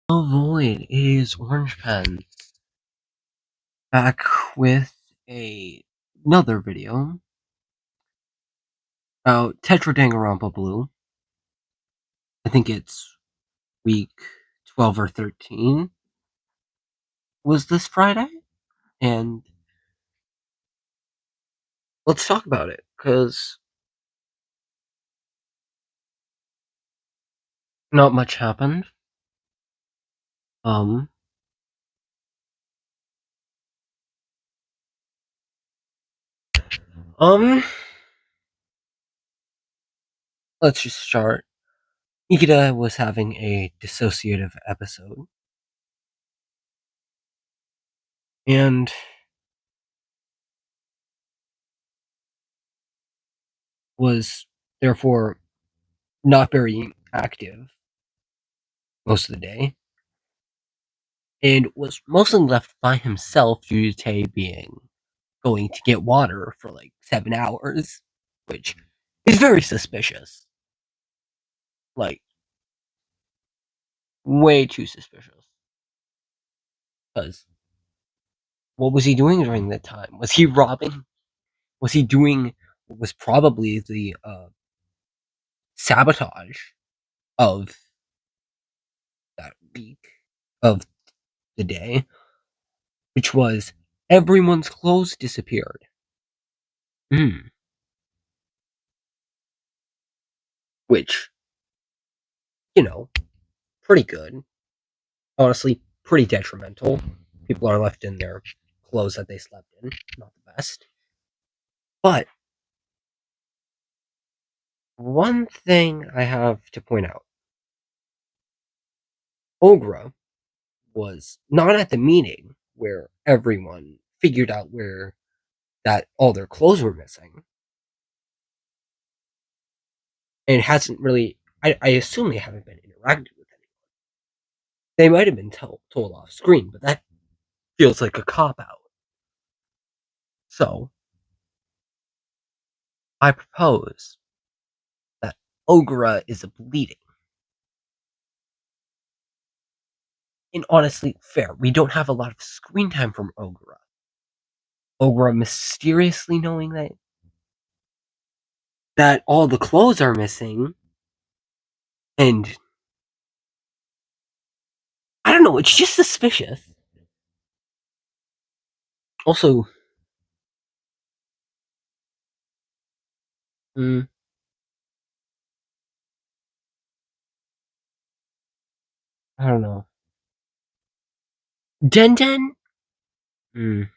Avoid it is Orange Pen back with another video about Tetro Danganronpa Blue. I think it's week 12 or 13 was this Friday, and let's talk about it because not much happened. Um, um, let's just start. Ikeda was having a dissociative episode and was therefore not very active most of the day, and was mostly left by himself due to Tay being going to get water for like 7 hours, which is very suspicious. Like, way too suspicious. Because what was he doing during that time? Was he robbing? Was he doing what was probably the sabotage of that week of the day, which was everyone's clothes disappeared? Hmm. Which, you know, pretty good. Honestly, pretty detrimental. People are left in their clothes that they slept in. Not the best. But one thing I have to point out, Ogra was not at the meeting where everyone figured out where that all their clothes were missing, and hasn't really. I assume they haven't been interacted with anyone. They might have been told off screen, but that feels like a cop out. So I propose that Ogra is a bleeding. And honestly, fair. We don't have a lot of screen time from Ogra. Ogra mysteriously knowing that all the clothes are missing, and I don't know, it's just suspicious. Also, mm, I don't know. Den, mm,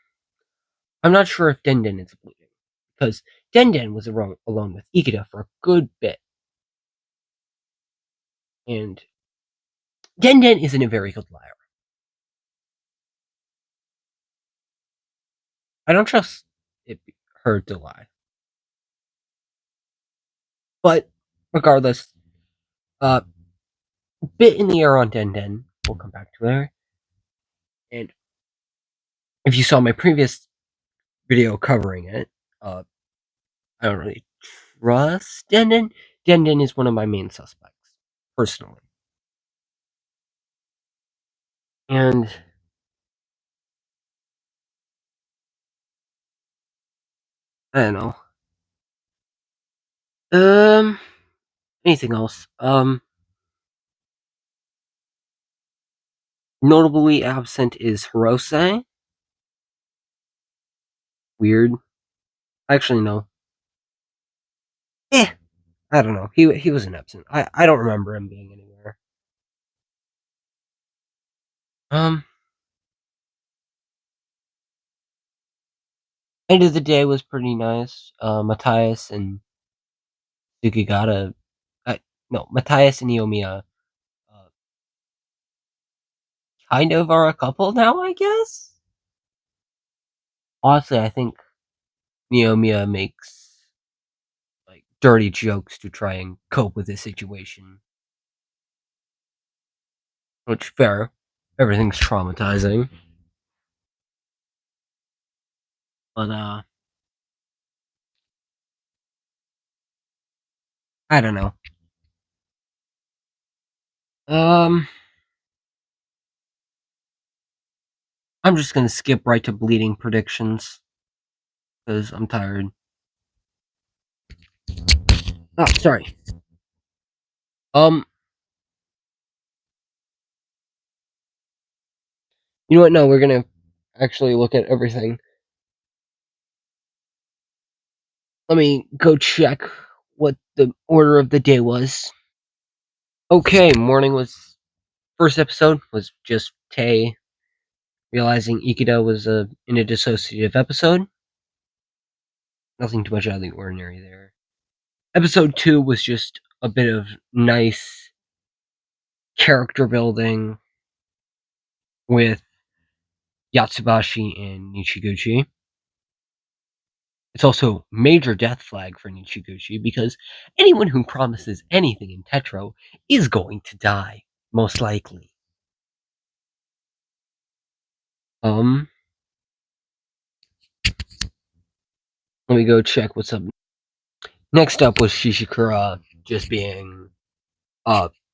I'm not sure if Den is bleeding because Den was alone with Ikeda for a good bit, and Den isn't a very good liar. I don't trust her to lie, but regardless, uh, bit in the air on Den. We'll come back to her, and if you saw my previous video covering it, uh, I don't really trust Den. Den is one of my main suspects, personally. And I don't know. Um, anything else? Notably absent is Hirose. Weird. Actually, no. Eh, I don't know. He wasn't absent. I don't remember him being anywhere. Um, End of the day was pretty nice. Matthias and Tsukigata. Uh, no, Matthias and Iomiya uh, kind of are a couple now, I guess. Honestly, I think Iomiya makes like dirty jokes to try and cope with the situation. Which fair. Everything's traumatizing. But I don't know. Um I'm just gonna skip right to bleeding predictions because I'm tired. Oh, sorry. Um, you know what? No, we're gonna actually look at everything. Let me go check what the order of the day was. Okay, morning was first episode was just Tay realizing Ikeda was in a dissociative episode. Nothing too much out of the ordinary there. Episode 2 was just a bit of nice character building with Yatsubashi and Nichiguchi. It's also major death flag for Nichiguchi because anyone who promises anything in Tetro is going to die, most likely. Let me go check what's up. Next up was Shishikura just being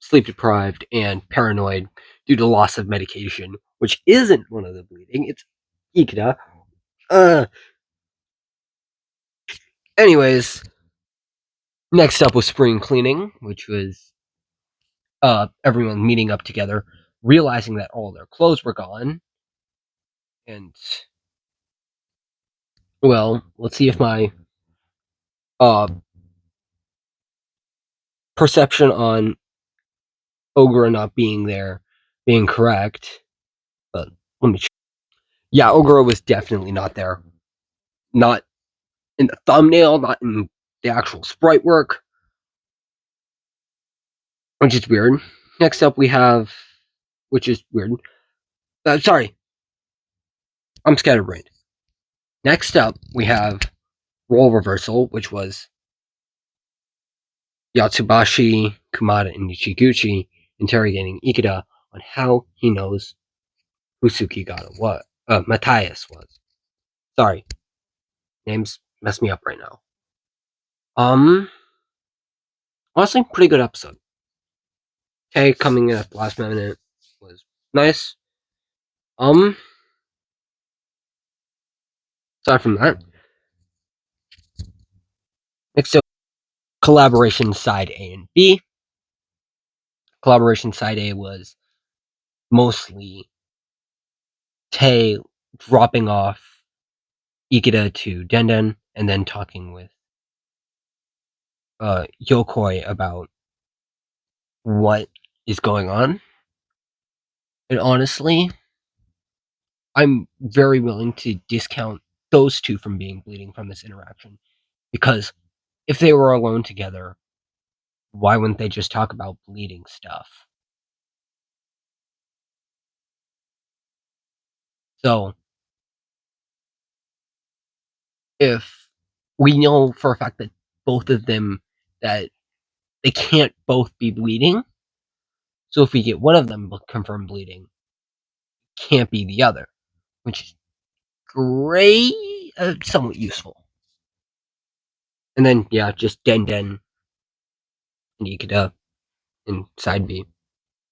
sleep deprived and paranoid due to loss of medication, which isn't one of the bleeding, it's Ikeda. Uh anyways, next up was spring cleaning, which was everyone meeting up together, realizing that all their clothes were gone. And well, let's see if my uh perception on Ogre not being there being correct. But let me check. Yeah, Ogre was definitely not there. Not in the thumbnail, not in the actual sprite work, which is weird. Next up, we have, which is weird. Sorry, I'm scatterbrained. Next up, we have role reversal, which was Yatsubashi, Kumada, and Nichiguchi interrogating Ikeda on how he knows who Sukigata was. Matthias was. Sorry, names mess me up right now. Honestly, pretty good episode. Tay coming in at the last minute was nice. Um, aside from that, next up, collaboration side A and B. Collaboration side A was mostly Tay dropping off Ikeda to Denden and then talking with Yokoi about what is going on. And honestly, I'm very willing to discount those two from being bleeding from this interaction because if they were alone together, why wouldn't they just talk about bleeding stuff? So, if we know for a fact that both of them that they can't both be bleeding, so if we get one of them confirmed bleeding, can't be the other, which is great, somewhat useful. And then yeah, just Den and Ikeda in side B.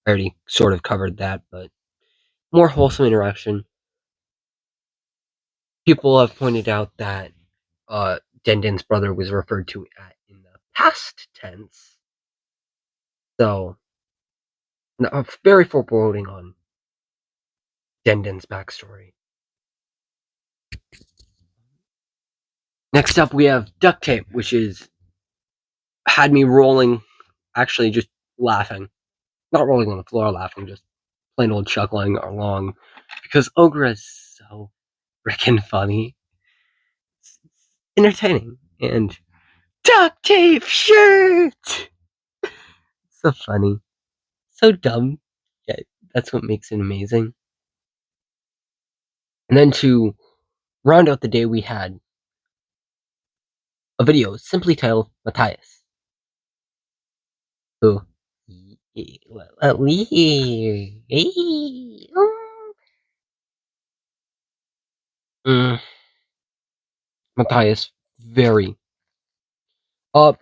I already sort of covered that, but more wholesome interaction. People have pointed out that Denden's brother was referred to in the past tense, so very foreboding on Denden's backstory. Next up, we have Duct Tape, which is had me rolling, actually just laughing. Not rolling on the floor laughing, just plain old chuckling along. Because Ogre is so freaking funny. It's entertaining. And Duct Tape shirt! So funny. So dumb. Yeah, that's what makes it amazing. And then to round out the day, we had a video simply titled Matthias. Who Mm, Matthias, very. Uh,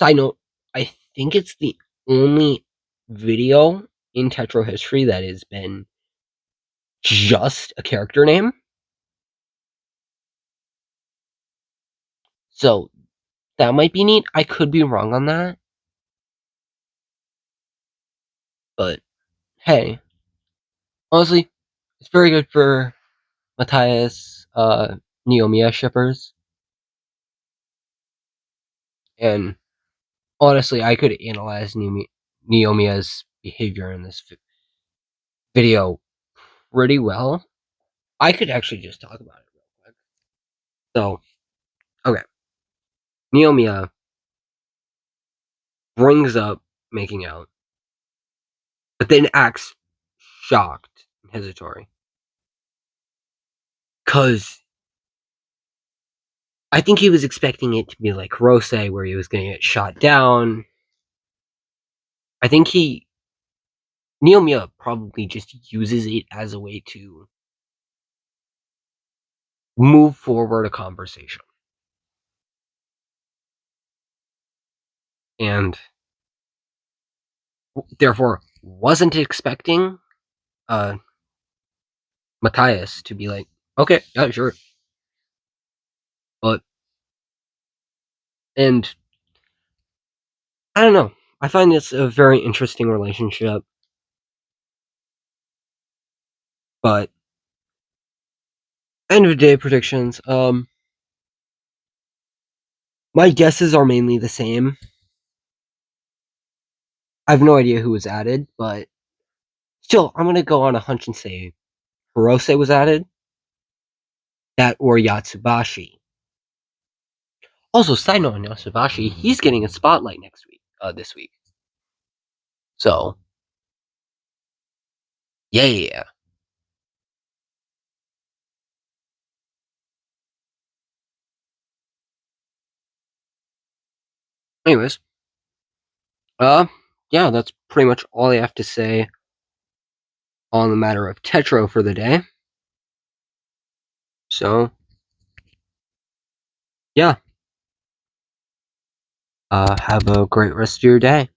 Side note, I think it's the only video in Tetro history that has been just a character name. So that might be neat. I could be wrong on that, but hey, honestly, it's very good for Matthias, Neomia shippers, and honestly, I could analyze Neomia's behavior in this video pretty well. I could actually just talk about it real quick. So, okay, Neomia brings up making out, but then acts shocked and hesitatory. Because I think he was expecting it to be like Rose, where he was going to get shot down. I think Neomia probably just uses it as a way to move forward a conversation. And therefore wasn't expecting uh, Matthias to be like, okay, yeah, sure. But, and I don't know. I find this a very interesting relationship. But, end of the day predictions. My guesses are mainly the same. I have no idea who was added, but still, I'm gonna go on a hunch and say Hirose was added. That or Yatsubashi. Also, side note on Yatsubashi, he's getting a spotlight next week. This week. So, yeah. Anyways, uh, yeah, that's pretty much all I have to say on the matter of Tetro for the day. So, yeah. Have a great rest of your day.